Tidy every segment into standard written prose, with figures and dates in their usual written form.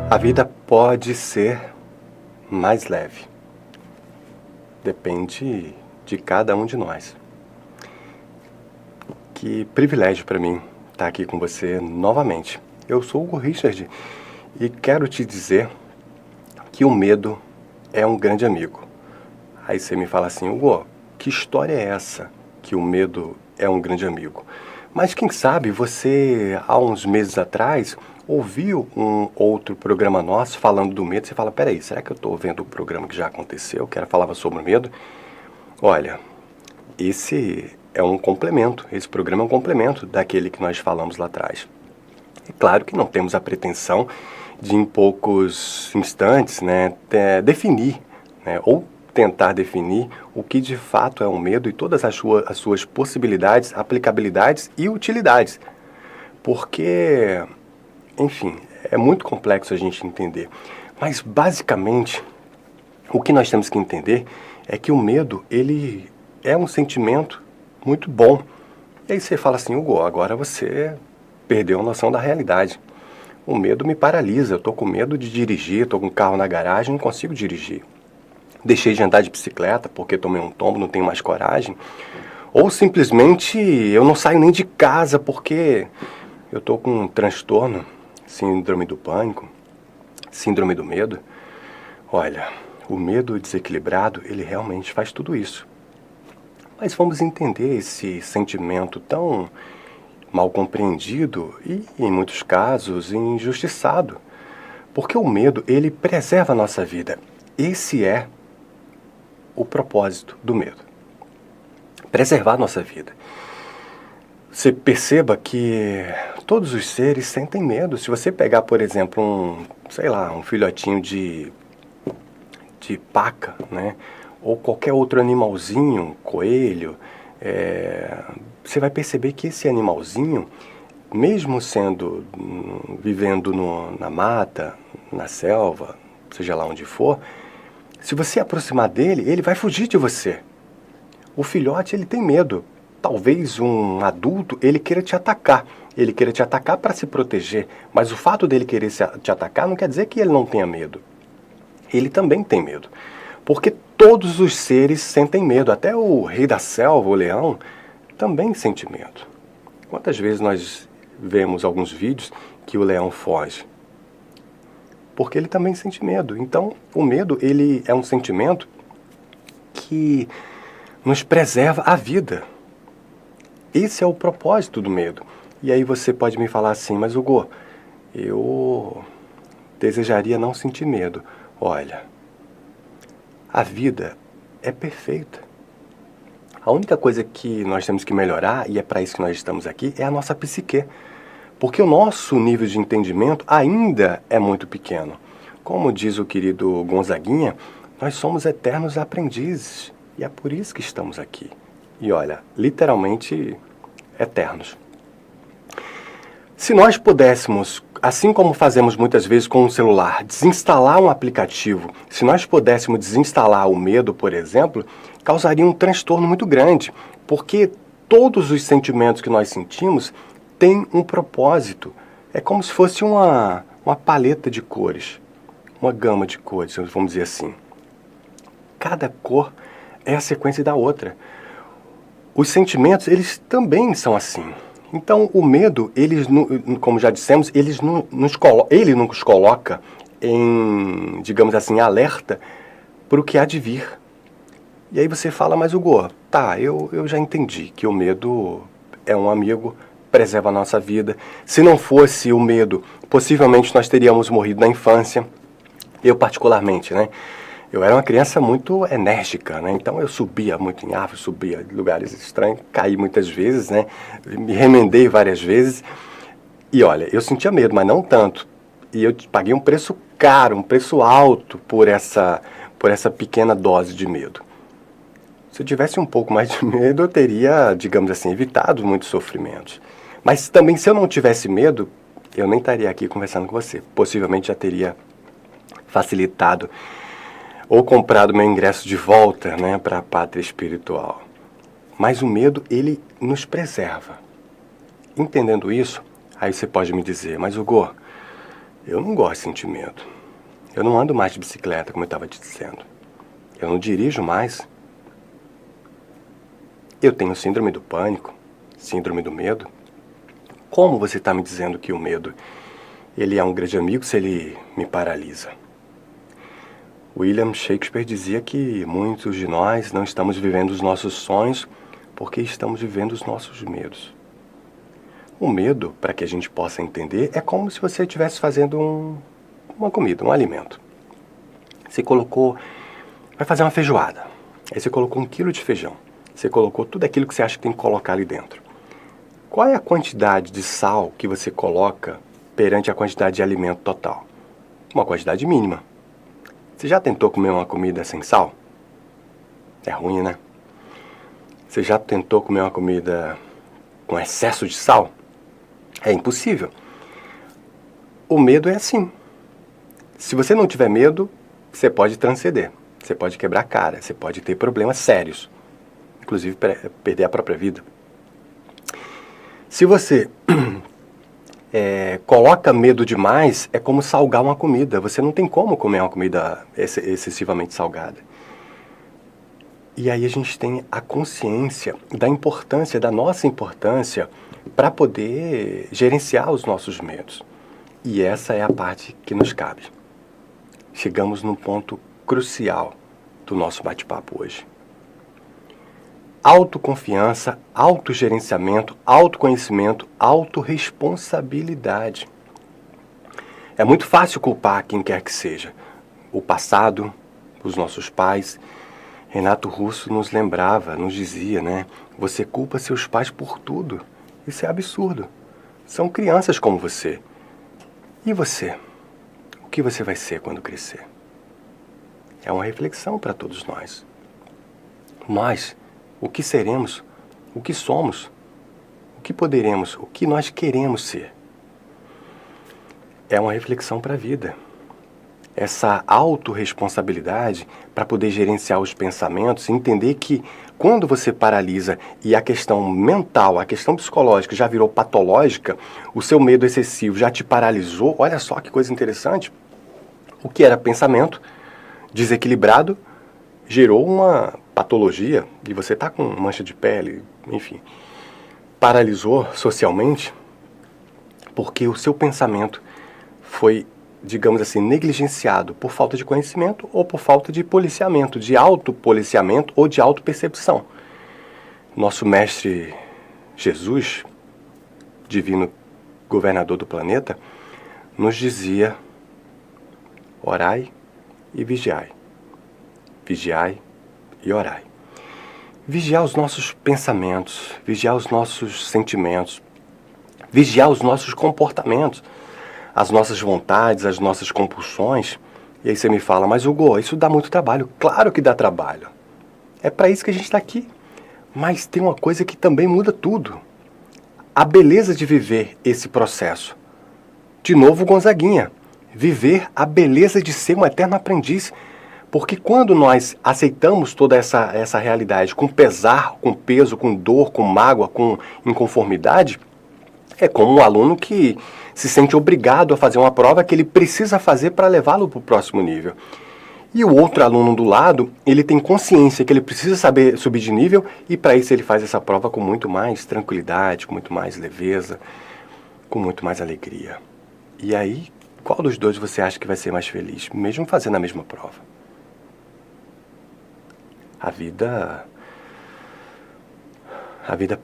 A vida pode ser mais leve. Depende de cada um de nós. Que privilégio para mim estar aqui com você novamente. Eu sou o Hugo Richard e quero te dizer que o medo é um grande amigo. Aí você me fala assim, Hugo, que história é essa que o medo é um grande amigo? Mas quem sabe você, há uns meses atrás, ouviu um outro programa nosso falando do medo. Você fala, peraí, será que eu estou vendo o programa que já aconteceu, que era falava sobre o medo? Olha, esse é um complemento, esse programa é um complemento daquele que nós falamos lá atrás. É claro que não temos a pretensão de em poucos instantes definir, ou tentar definir o que de fato é um medo e todas as suas possibilidades, aplicabilidades e utilidades. Porque, enfim, é muito complexo a gente entender. Mas, basicamente, o que nós temos que entender é que o medo, ele é um sentimento muito bom. E aí você fala assim, Hugo, agora você perdeu a noção da realidade. O medo me paralisa, eu estou com medo de dirigir, estou com o carro na garagem, não consigo dirigir. Deixei de andar de bicicleta porque tomei um tombo, não tenho mais coragem. Ou simplesmente eu não saio nem de casa porque eu estou com um transtorno, síndrome do pânico, síndrome do medo. Olha, o medo desequilibrado, ele realmente faz tudo isso. Mas vamos entender esse sentimento tão mal compreendido e, em muitos casos, injustiçado. Porque o medo, ele preserva a nossa vida. Esse é o propósito do medo. Preservar a nossa vida. Você perceba que todos os seres sentem medo. Se você pegar, por exemplo, um filhotinho de paca, né? Ou qualquer outro animalzinho, coelho, você vai perceber que esse animalzinho, mesmo vivendo na mata, na selva, seja lá onde for, se você aproximar dele, ele vai fugir de você. O filhote, ele tem medo. Talvez um adulto, ele queira te atacar. Ele queira te atacar para se proteger. Mas o fato dele querer te atacar não quer dizer que ele não tenha medo. Ele também tem medo. Porque todos os seres sentem medo. Até o rei da selva, o leão, também sente medo. Quantas vezes nós vemos alguns vídeos que o leão foge? Porque ele também sente medo. Então, o medo, ele é um sentimento que nos preserva a vida. Esse é o propósito do medo. E aí você pode me falar assim, mas Hugo, eu desejaria não sentir medo. Olha, a vida é perfeita. A única coisa que nós temos que melhorar, e é para isso que nós estamos aqui, é a nossa psique. Porque o nosso nível de entendimento ainda é muito pequeno. Como diz o querido Gonzaguinha, nós somos eternos aprendizes. E é por isso que estamos aqui. E olha, literalmente eternos. Se nós pudéssemos, assim como fazemos muitas vezes com um celular, desinstalar um aplicativo, se nós pudéssemos desinstalar o medo, por exemplo, causaria um transtorno muito grande. Porque todos os sentimentos que nós sentimos tem um propósito. É como se fosse uma paleta de cores, uma gama de cores, vamos dizer assim. Cada cor é a sequência da outra. Os sentimentos, eles também são assim. Então, o medo, como já dissemos, ele nos coloca em, digamos assim, alerta para o que há de vir. E aí você fala, mas Hugo, tá, eu já entendi que o medo é um amigo, preserva a nossa vida. Se não fosse o medo, possivelmente nós teríamos morrido na infância. Eu particularmente, eu era uma criança muito enérgica, então eu subia muito em árvores, subia em lugares estranhos, caí muitas vezes, me remendei várias vezes. E olha, eu sentia medo, mas não tanto. E eu paguei um preço caro, um preço alto por essa pequena dose de medo. Se eu tivesse um pouco mais de medo, eu teria, digamos assim, evitado muitos sofrimentos. Mas também, se eu não tivesse medo, eu nem estaria aqui conversando com você. Possivelmente já teria facilitado ou comprado meu ingresso de volta, para a pátria espiritual. Mas o medo, ele nos preserva. Entendendo isso, aí você pode me dizer, mas Hugo, Eu não gosto de sentir medo. Eu não ando mais de bicicleta, como eu estava te dizendo. Eu não dirijo mais. Eu tenho síndrome do pânico, síndrome do medo. Como você está me dizendo que o medo, ele é um grande amigo se ele me paralisa? William Shakespeare dizia que muitos de nós não estamos vivendo os nossos sonhos porque estamos vivendo os nossos medos. O medo, para que a gente possa entender, é como se você estivesse fazendo uma comida, um alimento. Você colocou, vai fazer uma feijoada. Aí você colocou 1 quilo de feijão. Você colocou tudo aquilo que você acha que tem que colocar ali dentro. Qual é a quantidade de sal que você coloca perante a quantidade de alimento total? Uma quantidade mínima. Você já tentou comer uma comida sem sal? É ruim, né? Você já tentou comer uma comida com excesso de sal? É impossível. O medo é assim. Se você não tiver medo, você pode transcender. Você pode quebrar a cara, você pode ter problemas sérios. Inclusive perder a própria vida. Se você coloca medo demais, é como salgar uma comida. Você não tem como comer uma comida excessivamente salgada. E aí a gente tem a consciência da importância, da nossa importância, para poder gerenciar os nossos medos. E essa é a parte que nos cabe. Chegamos num ponto crucial do nosso bate-papo hoje. Autoconfiança, autogerenciamento, autoconhecimento, autorresponsabilidade. É muito fácil culpar quem quer que seja. O passado, os nossos pais. Renato Russo nos lembrava, nos dizia, né? Você culpa seus pais por tudo. Isso é absurdo. São crianças como você. E você? O que você vai ser quando crescer? É uma reflexão para todos nós. Nós, o que seremos, o que somos, o que poderemos, o que nós queremos ser. É uma reflexão para a vida. Essa autorresponsabilidade para poder gerenciar os pensamentos e entender que quando você paralisa e a questão mental, a questão psicológica já virou patológica, o seu medo excessivo já te paralisou, olha só que coisa interessante, o que era pensamento desequilibrado gerou uma patologia e você está com mancha de pele, enfim, paralisou socialmente porque o seu pensamento foi, digamos assim, negligenciado por falta de conhecimento ou por falta de policiamento, de autopoliciamento ou de autopercepção. Nosso mestre Jesus, divino governador do planeta, nos dizia: orai e vigiai. Vigiai e orai. Vigiar os nossos pensamentos, vigiar os nossos sentimentos, vigiar os nossos comportamentos, as nossas vontades, as nossas compulsões. E aí você me fala, mas Hugo, isso dá muito trabalho. Claro que dá trabalho. É para isso que a gente está aqui. Mas tem uma coisa que também muda tudo. A beleza de viver esse processo. De novo, Gonzaguinha. Viver a beleza de ser um eterno aprendiz. Porque quando nós aceitamos toda essa realidade com pesar, com peso, com dor, com mágoa, com inconformidade, é como um aluno que se sente obrigado a fazer uma prova que ele precisa fazer para levá-lo para o próximo nível. E o outro aluno do lado, ele tem consciência que ele precisa saber subir de nível e para isso ele faz essa prova com muito mais tranquilidade, com muito mais leveza, com muito mais alegria. E aí, qual dos dois você acha que vai ser mais feliz, mesmo fazendo a mesma prova? A vida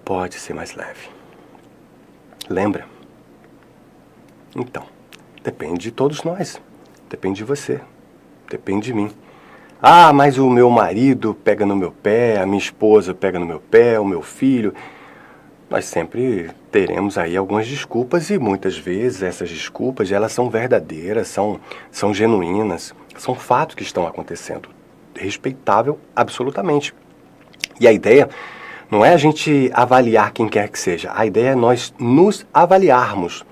pode ser mais leve. Lembra? Então, depende de todos nós. Depende de você. Depende de mim. Ah, mas o meu marido pega no meu pé, a minha esposa pega no meu pé, o meu filho. Nós sempre teremos aí algumas desculpas e muitas vezes essas desculpas, elas são verdadeiras, são genuínas, são fatos que estão acontecendo. Respeitável absolutamente. E a ideia não é a gente avaliar quem quer que seja. A ideia é nós nos avaliarmos.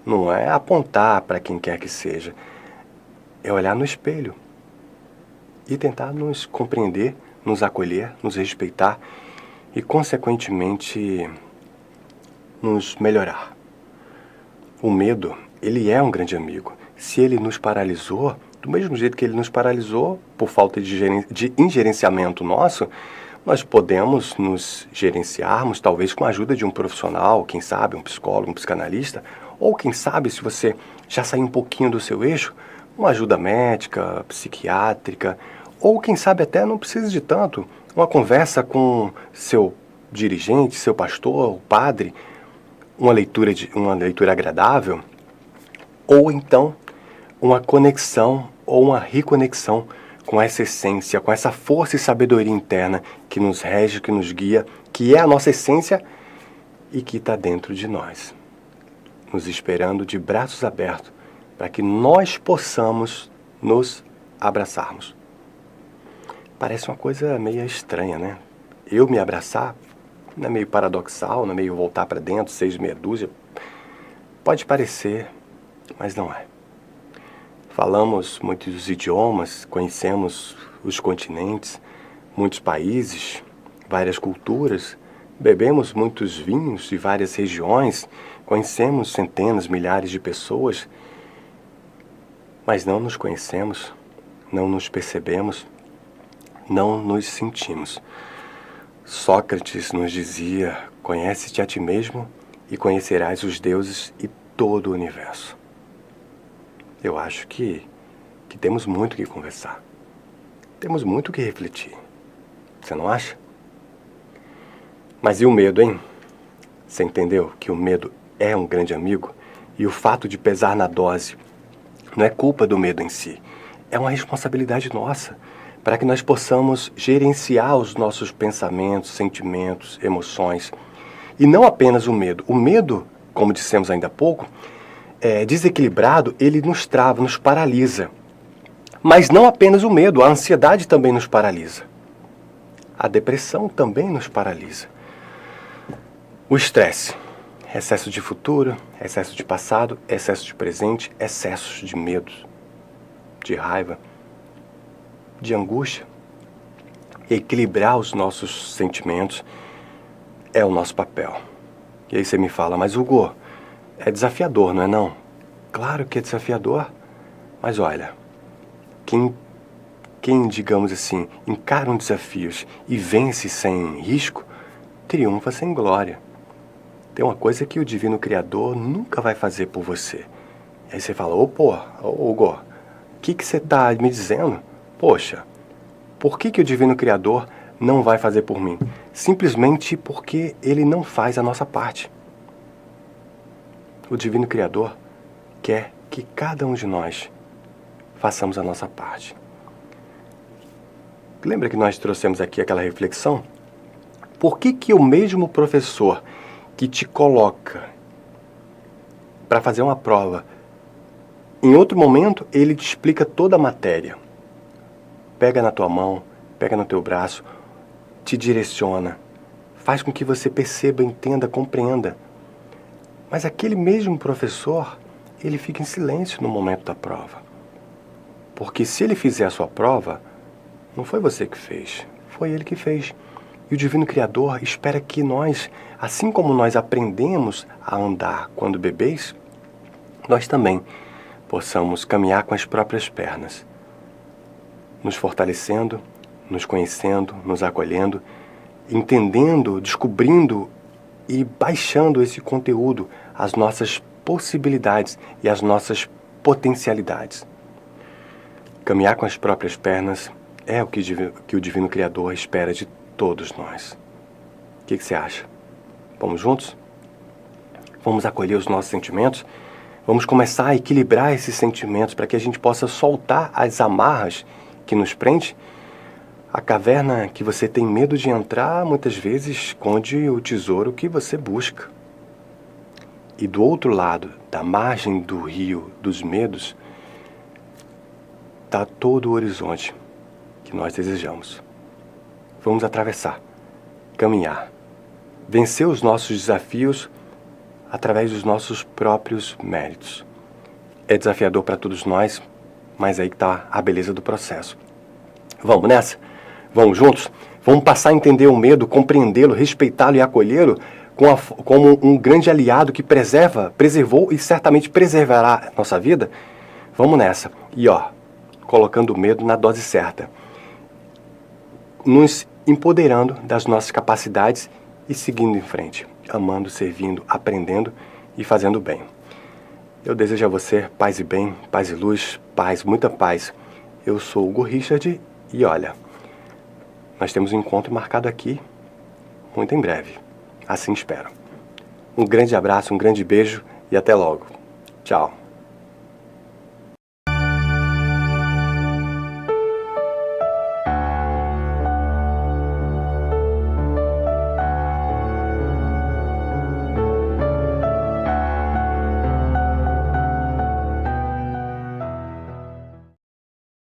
Não é apontar para quem quer que seja. É olhar no espelho e tentar nos compreender, nos acolher, nos respeitar e, consequentemente, nos melhorar. O medo, ele é um grande amigo. se ele nos paralisou, do mesmo jeito que ele nos paralisou por falta de ingerenciamento nosso, nós podemos nos gerenciarmos, talvez com a ajuda de um profissional, quem sabe um psicólogo, um psicanalista, ou quem sabe, se você já sair um pouquinho do seu eixo, uma ajuda médica, psiquiátrica, ou quem sabe até não precisa de tanto, uma conversa com seu dirigente, seu pastor, o padre, uma leitura agradável, ou então uma conexão ou uma reconexão com essa essência, com essa força e sabedoria interna que nos rege, que nos guia, que é a nossa essência e que está dentro de nós, nos esperando de braços abertos para que nós possamos nos abraçarmos. Parece uma coisa meio estranha, né? Eu me abraçar, não é meio paradoxal, não é meio voltar para dentro, 6 meia dúzia. Pode parecer, mas não é. Falamos muitos idiomas, conhecemos os continentes, muitos países, várias culturas, bebemos muitos vinhos de várias regiões, conhecemos centenas, milhares de pessoas, mas não nos conhecemos, não nos percebemos, não nos sentimos. Sócrates nos dizia: conhece-te a ti mesmo e conhecerás os deuses e todo o universo. Eu acho que temos muito o que conversar. Temos muito o que refletir. Você não acha? Mas e o medo, hein? Você entendeu que o medo é um grande amigo? E o fato de pesar na dose não é culpa do medo em si. É uma responsabilidade nossa para que nós possamos gerenciar os nossos pensamentos, sentimentos, emoções. E não apenas o medo. O medo, como dissemos ainda há pouco, desequilibrado, ele nos trava, nos paralisa. Mas não apenas o medo, a ansiedade também nos paralisa. A depressão também nos paralisa. O estresse, excesso de futuro, excesso de passado, excesso de presente, excessos de medo, de raiva, de angústia. Equilibrar os nossos sentimentos é o nosso papel. E aí você me fala: mas Hugo, é desafiador, não é não? Claro que é desafiador, mas olha, quem, digamos assim, encara desafios e vence sem risco, triunfa sem glória. Tem uma coisa que o Divino Criador nunca vai fazer por você. E aí você fala: Hugo, o que você está me dizendo? Poxa, por que o Divino Criador não vai fazer por mim? Simplesmente porque ele não faz a nossa parte. O Divino Criador quer que cada um de nós façamos a nossa parte. Lembra que nós trouxemos aqui aquela reflexão? Por que o mesmo professor que te coloca para fazer uma prova, em outro momento ele te explica toda a matéria? Pega na tua mão, pega no teu braço, te direciona, faz com que você perceba, entenda, compreenda. Mas aquele mesmo professor, ele fica em silêncio no momento da prova. Porque se ele fizer a sua prova, não foi você que fez, foi ele que fez. E o Divino Criador espera que nós, assim como nós aprendemos a andar quando bebês, nós também possamos caminhar com as próprias pernas, nos fortalecendo, nos conhecendo, nos acolhendo, entendendo, descobrindo e baixando esse conteúdo, as nossas possibilidades e as nossas potencialidades. Caminhar com as próprias pernas é o que o Divino Criador espera de todos nós. O que você acha? Vamos juntos? Vamos acolher os nossos sentimentos? Vamos começar a equilibrar esses sentimentos para que a gente possa soltar as amarras que nos prende? A caverna que você tem medo de entrar, muitas vezes esconde o tesouro que você busca. E do outro lado, da margem do rio dos medos, está todo o horizonte que nós desejamos. Vamos atravessar, caminhar, vencer os nossos desafios através dos nossos próprios méritos. É desafiador para todos nós, mas aí que está a beleza do processo. Vamos nessa? Vamos juntos? Vamos passar a entender o medo, compreendê-lo, respeitá-lo e acolhê-lo como um grande aliado que preservou e certamente preservará nossa vida? Vamos nessa. E colocando o medo na dose certa. Nos empoderando das nossas capacidades e seguindo em frente. Amando, servindo, aprendendo e fazendo bem. Eu desejo a você paz e bem, paz e luz, paz, muita paz. Eu sou o Hugo Richard e olha, nós temos um encontro marcado aqui muito em breve. Assim espero. Um grande abraço, um grande beijo e até logo. Tchau.